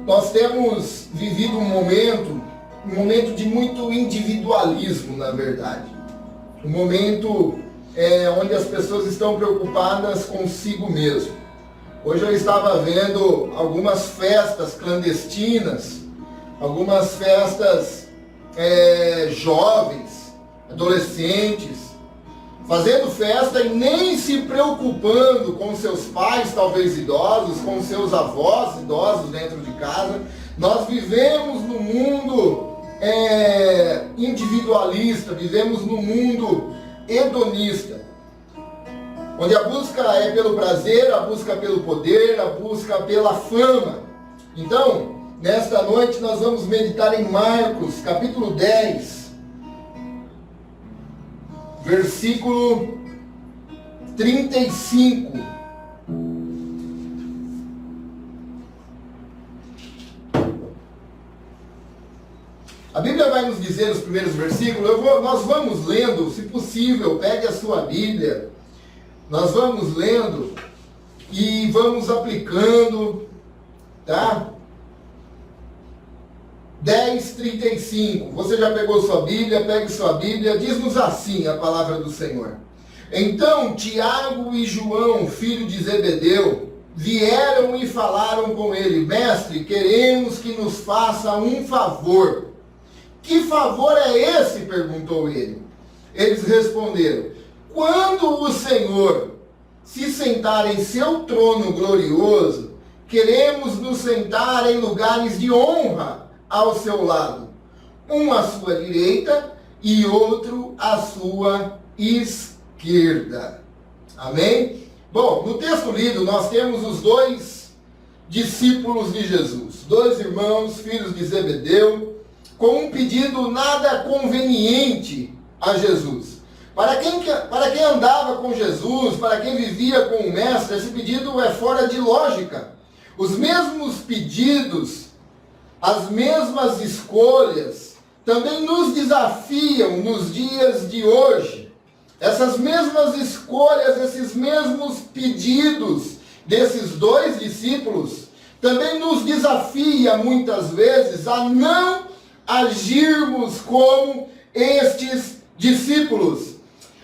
Nós temos vivido um momento de muito individualismo, na verdade. Um momento onde as pessoas estão preocupadas consigo mesmo. Hoje eu estava vendo algumas festas clandestinas, algumas festas jovens, adolescentes, fazendo festa e nem se preocupando com seus pais, talvez idosos, com seus avós idosos dentro de casa. Nós vivemos num mundo individualista, vivemos num mundo hedonista, onde a busca é pelo prazer, a busca pelo poder, a busca pela fama. Então, nesta noite nós vamos meditar em Marcos, capítulo 10, versículo 35. A Bíblia vai nos dizer os primeiros versículos, nós vamos lendo, se possível, pegue a sua Bíblia, nós vamos lendo e vamos aplicando, tá? 10:35, você já pegou sua Bíblia? Pegue sua Bíblia, diz-nos assim a palavra do Senhor. Então Tiago e João, filho de Zebedeu, vieram e falaram com ele: Mestre, queremos que nos faça um favor. Que favor é esse? Perguntou ele. Eles responderam: quando o Senhor se sentar em seu trono glorioso, queremos nos sentar em lugares de honra ao seu lado, um à sua direita e outro à sua esquerda. Amém? Bom, no texto lido nós temos os dois discípulos de Jesus, dois irmãos, filhos de Zebedeu, com um pedido nada conveniente a Jesus. Para quem andava com Jesus, para quem vivia com o Mestre, esse pedido é fora de lógica. Os mesmos pedidos, as mesmas escolhas, também nos desafiam nos dias de hoje. Essas mesmas escolhas, esses mesmos pedidos desses dois discípulos, também nos desafia muitas vezes a não agirmos como estes discípulos.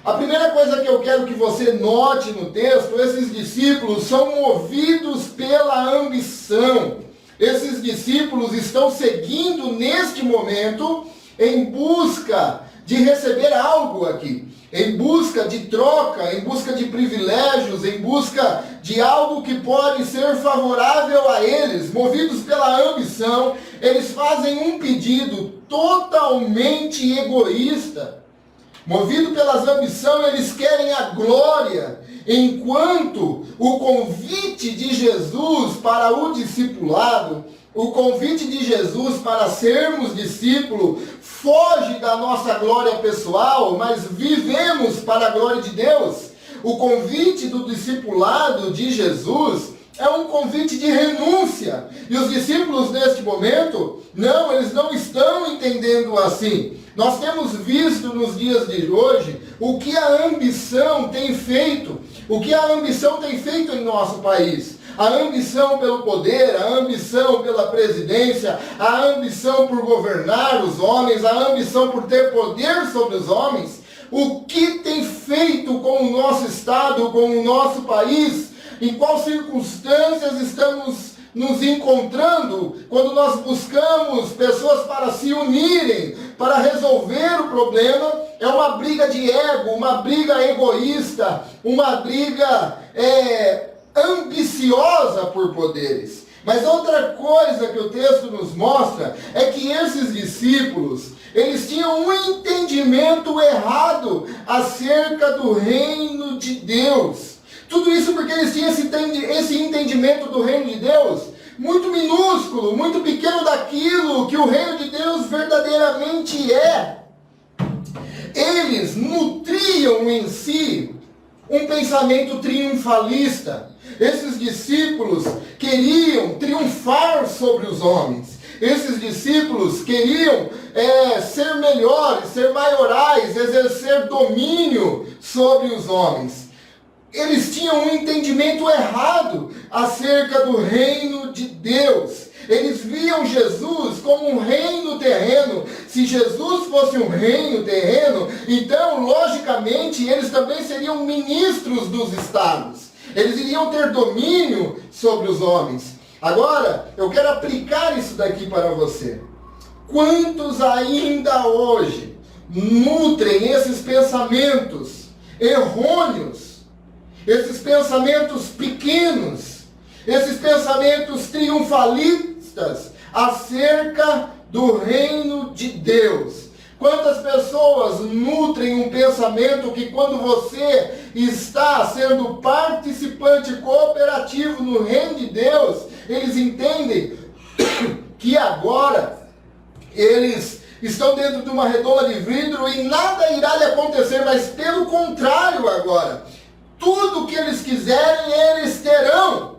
A primeira coisa que eu quero que você note no texto: esses discípulos são movidos pela ambição. Esses discípulos estão seguindo neste momento em busca de receber algo aqui, em busca de troca, em busca de privilégios, em busca de algo que pode ser favorável a eles. Movidos pela ambição, eles fazem um pedido totalmente egoísta. Movido pelas ambições, eles querem a glória, enquanto o convite de Jesus para o discipulado, o convite de Jesus para sermos discípulos, foge da nossa glória pessoal, mas vivemos para a glória de Deus. O convite do discipulado de Jesus é um convite de renúncia. E os discípulos neste momento, eles não estão entendendo assim. Nós temos visto nos dias de hoje o que a ambição tem feito, em nosso país. A ambição pelo poder, a ambição pela presidência, a ambição por governar os homens, a ambição por ter poder sobre os homens. O que tem feito com o nosso estado, com o nosso país? Em quais circunstâncias estamos nos encontrando quando nós buscamos pessoas para se unirem, para resolver o problema? É uma briga de ego, uma briga egoísta, uma briga ambiciosa por poderes. Mas outra coisa que o texto nos mostra é que esses discípulos, eles tinham um entendimento errado acerca do reino de Deus. Tudo isso porque eles tinham esse entendimento do reino de Deus muito minúsculo, muito pequeno daquilo que o reino de Deus verdadeiramente é. Eles nutriam em si um pensamento triunfalista. Esses discípulos queriam triunfar sobre os homens. Esses discípulos queriam ser melhores, ser maiorais, exercer domínio sobre os homens. Eles tinham um entendimento errado acerca do reino de Deus. Eles viam Jesus como um reino terreno. Se Jesus fosse um reino terreno, então, logicamente, eles também seriam ministros dos estados. Eles iriam ter domínio sobre os homens. Agora, eu quero aplicar isso daqui para você. Quantos ainda hoje nutrem esses pensamentos errôneos, esses pensamentos pequenos, esses pensamentos triunfalistas acerca do reino de Deus? Quantas pessoas nutrem um pensamento que, quando você está sendo participante cooperativo no reino de Deus, eles entendem que agora eles estão dentro de uma redoma de vidro e nada irá lhe acontecer, mas pelo contrário agora, tudo que eles quiserem, eles terão.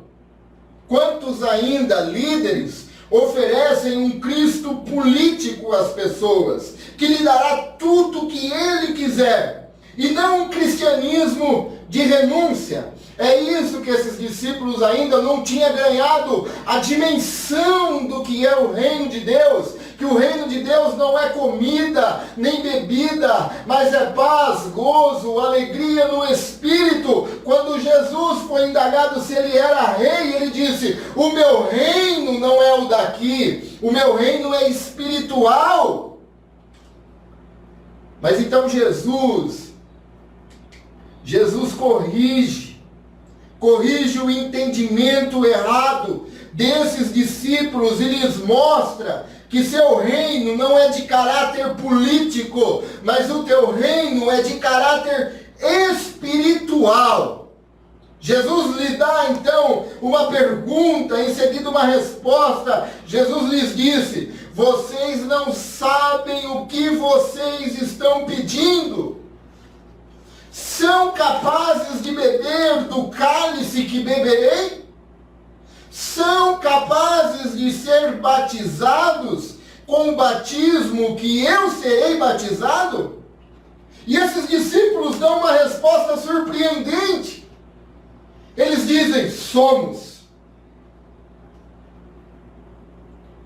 Quantos ainda líderes oferecem um Cristo político às pessoas, que lhe dará tudo o que ele quiser, e não um cristianismo de renúncia? É isso que esses discípulos ainda não tinham ganhado a dimensão do que é o reino de Deus, que o reino de Deus não é comida, nem bebida, mas é paz, gozo, alegria no Espírito. Quando Jesus foi indagado se ele era rei, ele disse: o meu reino não é o daqui, o meu reino é espiritual. Mas então Jesus corrige o entendimento errado desses discípulos e lhes mostra que seu reino não é de caráter político, mas o teu reino é de caráter espiritual. Jesus lhe dá então uma pergunta, em seguida uma resposta. Jesus lhes disse: vocês não sabem o que vocês estão pedindo. São capazes de beber do cálice que beberei? São capazes de ser batizados com o batismo que eu serei batizado? E esses discípulos dão uma resposta surpreendente. Eles dizem: somos.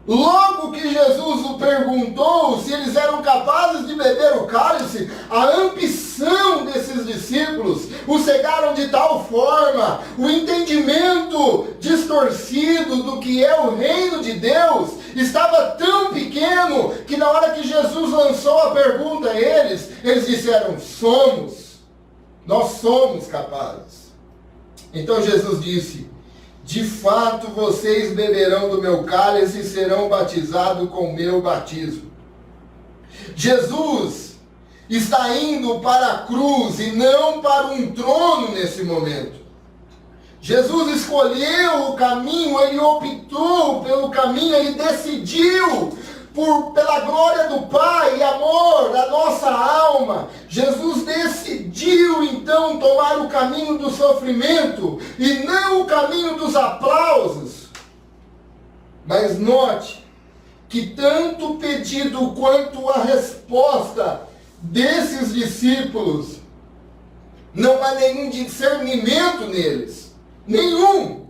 Logo que Jesus o perguntou se eles eram capazes de beber o cálice, a ambição desses discípulos o cegaram de tal forma, o entendimento distorcido do que é o reino de Deus estava tão pequeno, que na hora que Jesus lançou a pergunta a eles, eles disseram: somos, nós somos capazes. Então Jesus disse: de fato vocês beberão do meu cálice e serão batizados com o meu batismo. Jesus está indo para a cruz e não para um trono nesse momento. Jesus escolheu o caminho, ele optou pelo caminho, ele decidiu pela glória do Pai e amor da nossa alma. Jesus decidiu então tomar o caminho do sofrimento e não o caminho dos aplausos. Mas note que tanto o pedido quanto a resposta desses discípulos, não há nenhum discernimento neles. Nenhum.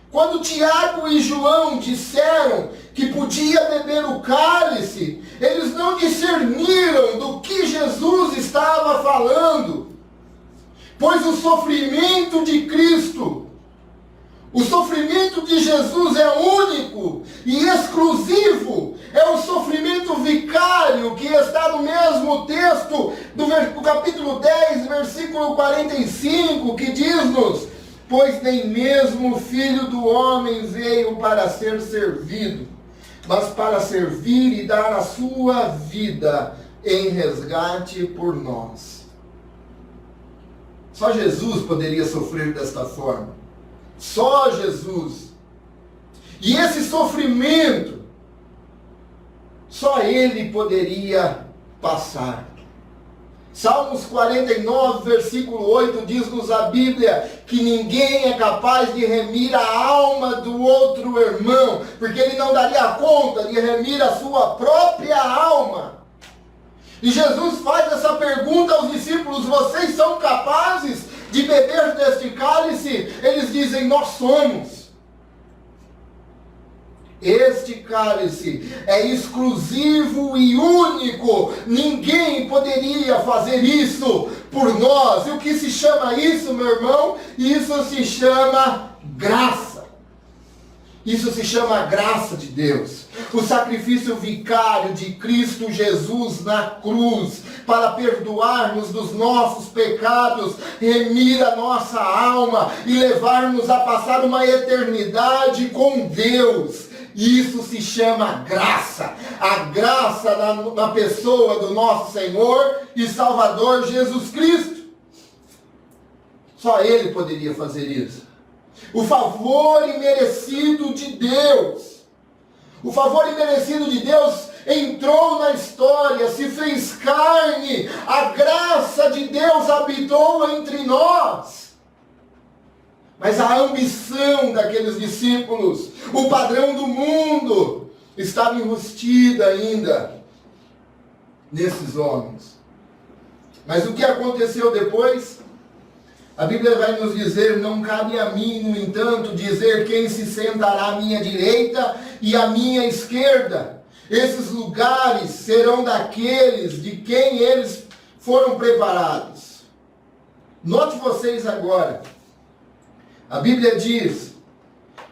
Quando Tiago e João disseram que podia beber o cálice, eles não discerniram do que Jesus estava falando. Pois o sofrimento de Cristo, o sofrimento de Jesus é único e exclusivo. É o sofrimento vicário que está no mesmo texto do capítulo 10, versículo 45, que diz-nos: pois nem mesmo o Filho do Homem veio para ser servido, mas para servir e dar a sua vida em resgate por nós. Só Jesus poderia sofrer desta forma. Só Jesus. E esse sofrimento, só Ele poderia passar. Salmos 49, versículo 8, diz-nos a Bíblia que ninguém é capaz de remir a alma do outro irmão, porque ele não daria conta de remir a sua própria alma. E Jesus faz essa pergunta aos discípulos: vocês são capazes de beber deste cálice? Eles dizem: nós somos. Este cálice é exclusivo e único. Ninguém poderia fazer isso por nós. E o que se chama isso, meu irmão? Isso se chama graça. Isso se chama graça de Deus. O sacrifício vicário de Cristo Jesus na cruz para perdoar-nos dos nossos pecados, remir a nossa alma e levar-nos a passar uma eternidade com Deus. Isso se chama graça. A graça na pessoa do nosso Senhor e Salvador Jesus Cristo. Só Ele poderia fazer isso. O favor imerecido de Deus. O favor imerecido de Deus entrou na história, se fez carne. A graça de Deus habitou entre nós. Mas a ambição daqueles discípulos, o padrão do mundo, estava enrustida ainda nesses homens. Mas o que aconteceu depois? A Bíblia vai nos dizer: não cabe a mim, no entanto, dizer quem se sentará à minha direita e à minha esquerda. Esses lugares serão daqueles de quem eles foram preparados. Note vocês agora. A Bíblia diz: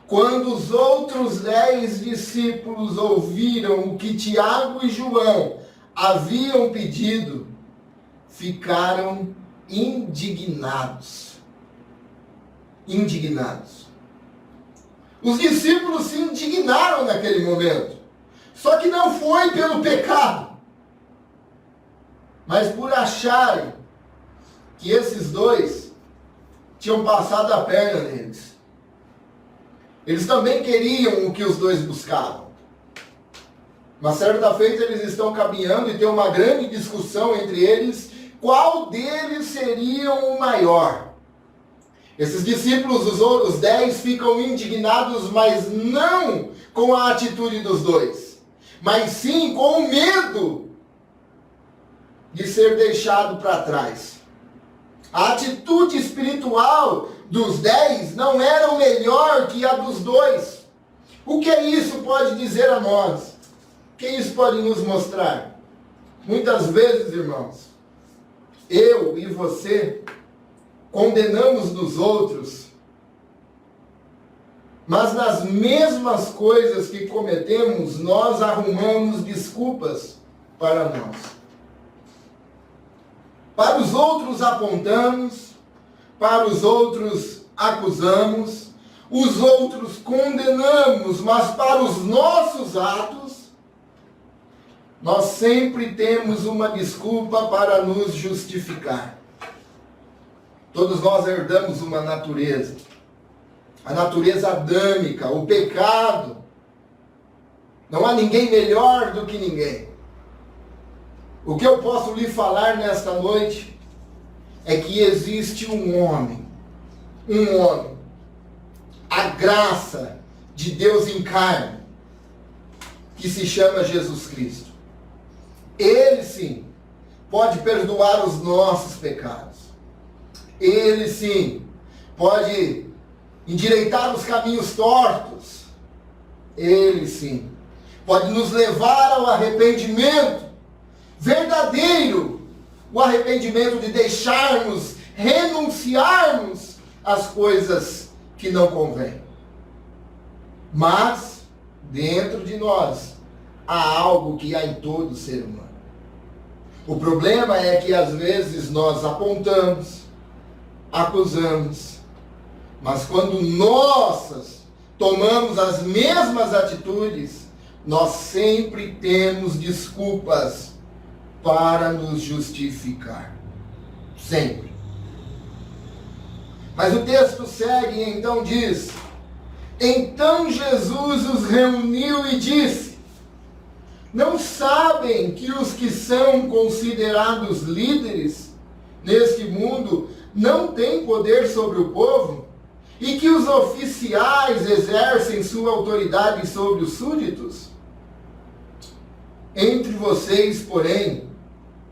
quando os outros 10 discípulos ouviram o que Tiago e João haviam pedido, ficaram indignados. Indignados. Os discípulos se indignaram naquele momento. Só que não foi pelo pecado, mas por acharem que esses dois tinham passado a perna neles. Eles também queriam o que os dois buscavam. Uma certa feita eles estão caminhando e tem uma grande discussão entre eles, qual deles seria o maior. Esses discípulos, os 10, ficam indignados, mas não com a atitude dos dois, mas sim com o medo de ser deixado para trás. A atitude espiritual dos 10 não era melhor que a dos 2. O que isso pode dizer a nós? O que isso pode nos mostrar? Muitas vezes, irmãos, eu e você condenamos nos outros, mas nas mesmas coisas que cometemos, nós arrumamos desculpas para nós. Para os outros apontamos, para os outros acusamos, os outros condenamos, mas para os nossos atos, nós sempre temos uma desculpa para nos justificar. Todos nós herdamos uma natureza, a natureza adâmica, o pecado. Não há ninguém melhor do que ninguém. O que eu posso lhe falar nesta noite é que existe um homem, a graça de Deus em carne, que se chama Jesus Cristo. Ele sim pode perdoar os nossos pecados. Ele sim pode endireitar os caminhos tortos. Ele sim pode nos levar ao arrependimento verdadeiro, o arrependimento de deixarmos, renunciarmos às coisas que não convêm. Mas dentro de nós há algo que há em todo ser humano. O problema é que às vezes nós apontamos, acusamos, mas quando nós tomamos as mesmas atitudes, nós sempre temos desculpas para nos justificar. Sempre. Mas o texto segue e então diz: então Jesus os reuniu e disse: não sabem que os que são considerados líderes neste mundo não têm poder sobre o povo? E que os oficiais exercem sua autoridade sobre os súditos? Entre vocês, porém,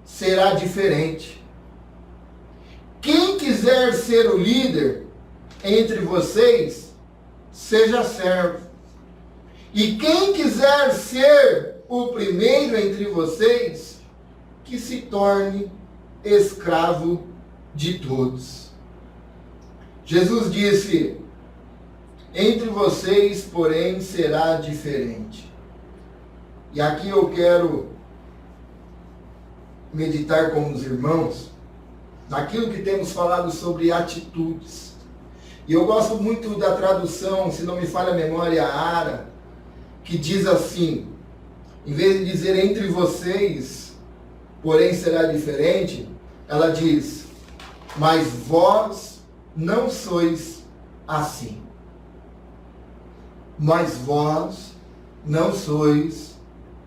será diferente. Quem quiser ser o líder entre vocês, seja servo. E quem quiser ser o primeiro entre vocês, que se torne escravo de todos. Jesus disse: entre vocês, porém, será diferente. E aqui eu quero meditar com os irmãos naquilo que temos falado sobre atitudes. E eu gosto muito da tradução, se não me falha a memória, Ara, que diz assim, em vez de dizer entre vocês, porém será diferente, ela diz: mas vós não sois assim. Mas vós não sois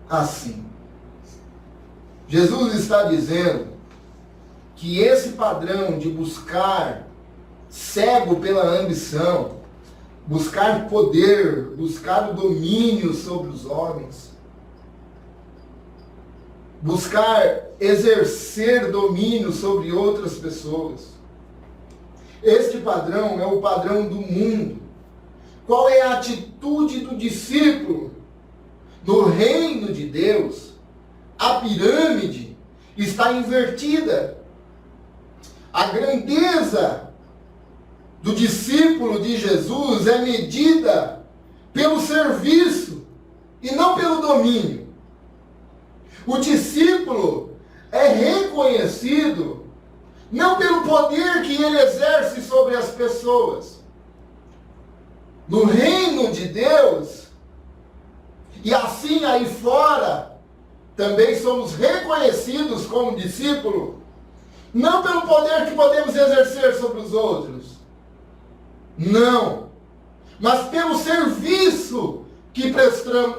assim. Jesus está dizendo que esse padrão de buscar, cego pela ambição, buscar poder, buscar o domínio sobre os homens, buscar exercer domínio sobre outras pessoas, este padrão é o padrão do mundo. Qual é a atitude do discípulo? No reino de Deus, a pirâmide está invertida. A grandeza do discípulo de Jesus é medida pelo serviço e não pelo domínio. O discípulo é reconhecido não pelo poder que ele exerce sobre as pessoas. No reino de Deus, e assim aí fora, também somos reconhecidos como discípulo, não pelo poder que podemos exercer sobre os outros, não, mas pelo serviço que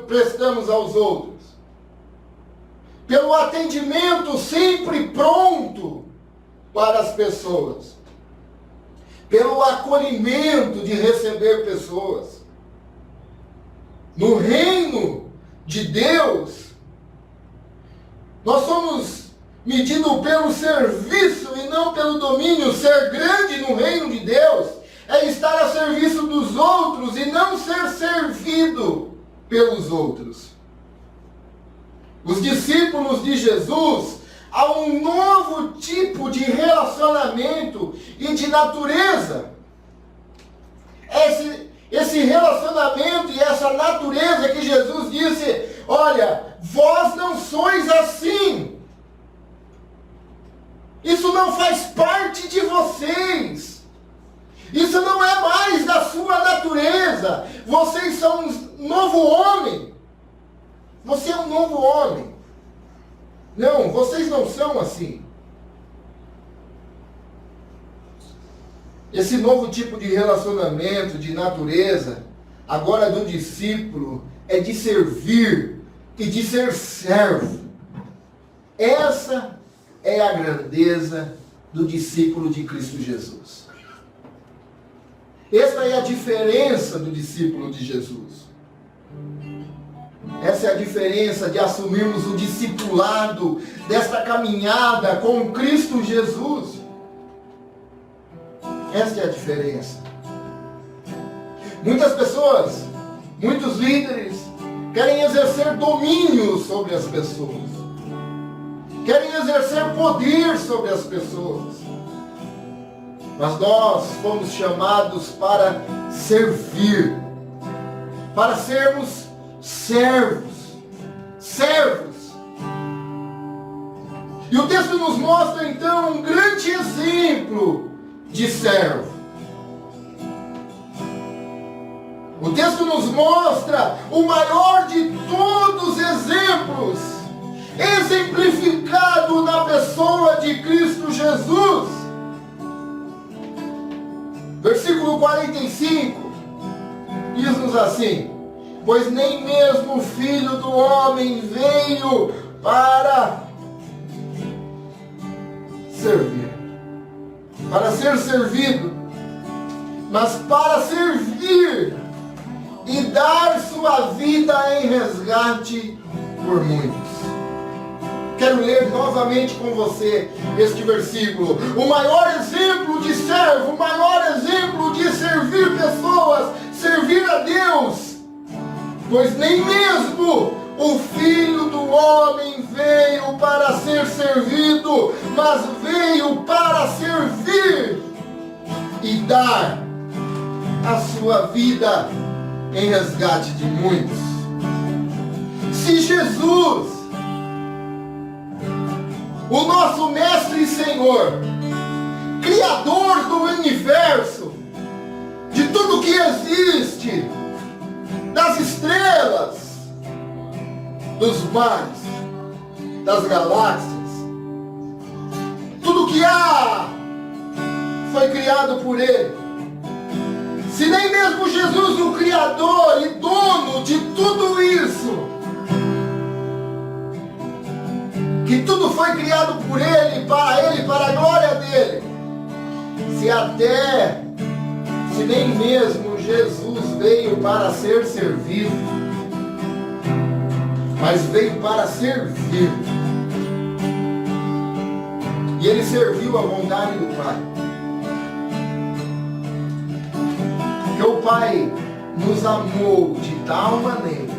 prestamos aos outros, pelo atendimento sempre pronto para as pessoas, pelo acolhimento de receber pessoas. No reino de Deus, nós somos medidos pelo serviço e não pelo domínio. Ser grande no reino de Deus é estar a serviço dos outros e não ser servido pelos outros. Os discípulos de Jesus, há um novo tipo de relacionamento e de natureza. Esse relacionamento e essa natureza que Jesus disse: olha, vós não sois assim. Isso não faz parte de vocês. Isso não é mais da sua natureza. Vocês são um novo homem. Você é um novo homem. Não, vocês não são assim. Esse novo tipo de relacionamento, de natureza, agora do discípulo, é de servir e de ser servo. Essa é a grandeza do discípulo de Cristo Jesus. Essa é a diferença do discípulo de Jesus. Essa é a diferença de assumirmos o discipulado desta caminhada com Cristo Jesus. Essa é a diferença. Muitas pessoas, muitos líderes, querem exercer domínio sobre as pessoas. Querem exercer poder sobre as pessoas. Mas nós fomos chamados para servir. Para sermos servos. Servos. E o texto nos mostra então um grande exemplo de servo. O texto nos mostra o maior de todos os exemplos, exemplificado na pessoa de Cristo Jesus. Versículo 45 diz-nos assim: pois nem mesmo o Filho do Homem veio para servir, para ser servido, mas para servir e dar sua vida em resgate por muitos. Quero ler novamente com você este versículo. O maior exemplo de servo, o maior exemplo de servir pessoas, servir a Deus, Pois nem mesmo o Filho do Homem veio para ser servido, mas veio para servir e dar a sua vida em resgate de muitos. Se Jesus, o nosso Mestre e Senhor, Criador do universo, de tudo que existe, das estrelas, dos mares, das galáxias, tudo que há foi criado por Ele. Se nem mesmo Jesus, o Criador e dono de tudo isso, que tudo foi criado por Ele, para a glória dEle, se nem mesmo Jesus veio para ser servido, mas veio para servir, e Ele serviu a vontade do Pai. Porque o Pai nos amou de tal maneira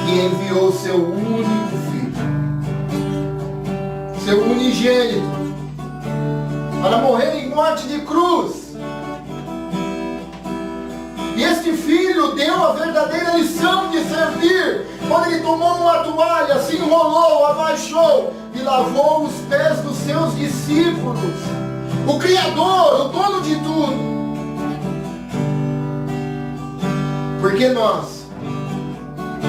que enviou seu único Filho, seu unigênito, para morrer em morte de cruz. E este Filho deu a verdadeira lição de servir, quando Ele tomou uma toalha, se enrolou, abaixou e lavou os pés dos seus discípulos. O Criador, o dono de tudo. Porque nós,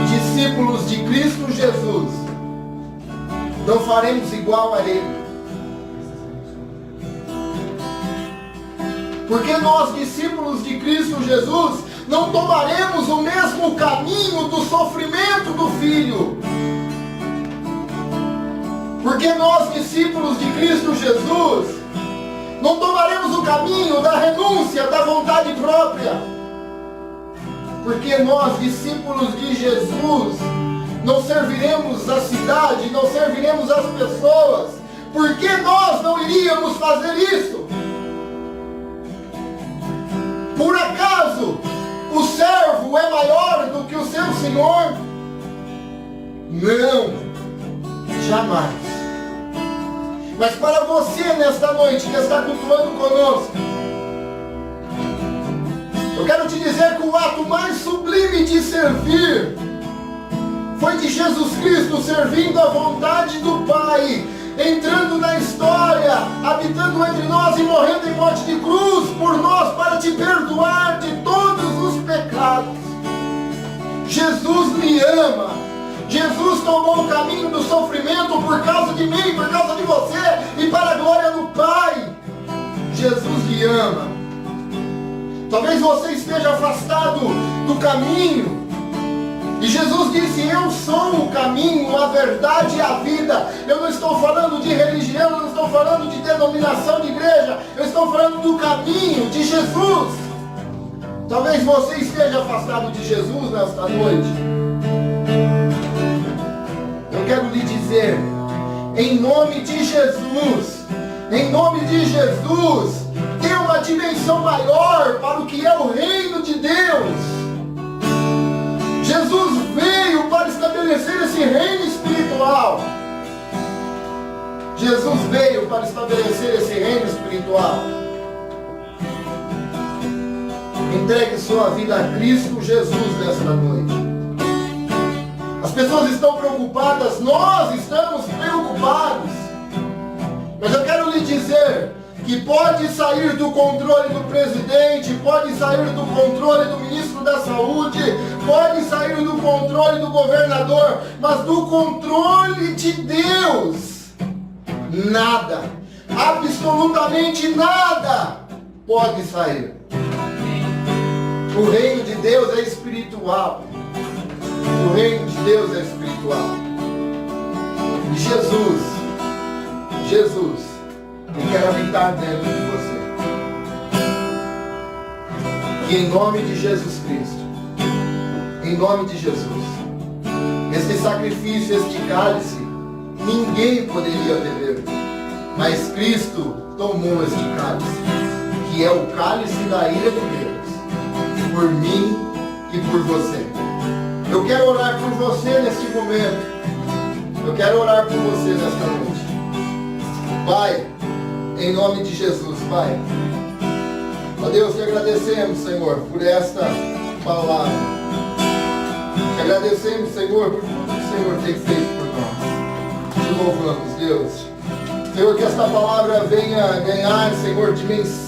discípulos de Cristo Jesus, não faremos igual a Ele. Porque nós, discípulos de Cristo Jesus, não tomaremos o mesmo caminho do sofrimento do Filho. Porque nós, discípulos de Cristo Jesus, não tomaremos o caminho da renúncia, da vontade própria. Porque nós, discípulos de Jesus, não serviremos a cidade, não serviremos as pessoas. Porque nós não iríamos fazer isso? Por acaso o servo é maior do que o seu senhor? Não, jamais. Mas para você nesta noite que está cultuando conosco, eu quero te dizer que o ato mais sublime de servir foi de Jesus Cristo servindo a vontade do Pai, entrando na história, habitando entre nós e morrendo em morte de cruz por nós, para te perdoar de todos os pecados. Jesus me ama. Jesus tomou o caminho do sofrimento por causa de mim, por causa de você e para a glória do Pai. Jesus lhe ama. Talvez você esteja afastado do caminho. E Jesus disse: eu sou o caminho, a verdade e a vida. Eu não estou falando de religião, eu não estou falando de denominação de igreja. Eu estou falando do caminho de Jesus. Talvez você esteja afastado de Jesus nesta noite. Eu quero lhe dizer, em nome de Jesus, dê uma dimensão maior para o que é o reino de Deus. Jesus veio para estabelecer esse reino espiritual. Jesus veio para estabelecer esse reino espiritual. Entregue sua vida a Cristo Jesus nesta noite. As pessoas estão preocupadas, nós estamos preocupados. Mas eu quero lhe dizer que pode sair do controle do presidente, pode sair do controle do ministro da saúde, pode sair do controle do governador, mas do controle de Deus, nada, absolutamente nada pode sair. O reino de Deus é espiritual. O reino de Deus é espiritual. E Jesus, eu quero habitar dentro de você. E em nome de Jesus Cristo, em nome de Jesus, este sacrifício, este cálice, ninguém poderia beber, mas Cristo tomou este cálice, que é o cálice da ira de Deus, por mim e por você. Eu quero orar por você neste momento. Eu quero orar por você nesta noite. Pai, em nome de Jesus, Pai. Ó Deus, te agradecemos, Senhor, por esta palavra. Te agradecemos, Senhor, por tudo que o Senhor tem feito por nós. Te louvamos, Deus. Senhor, que esta palavra venha ganhar, Senhor, dimensão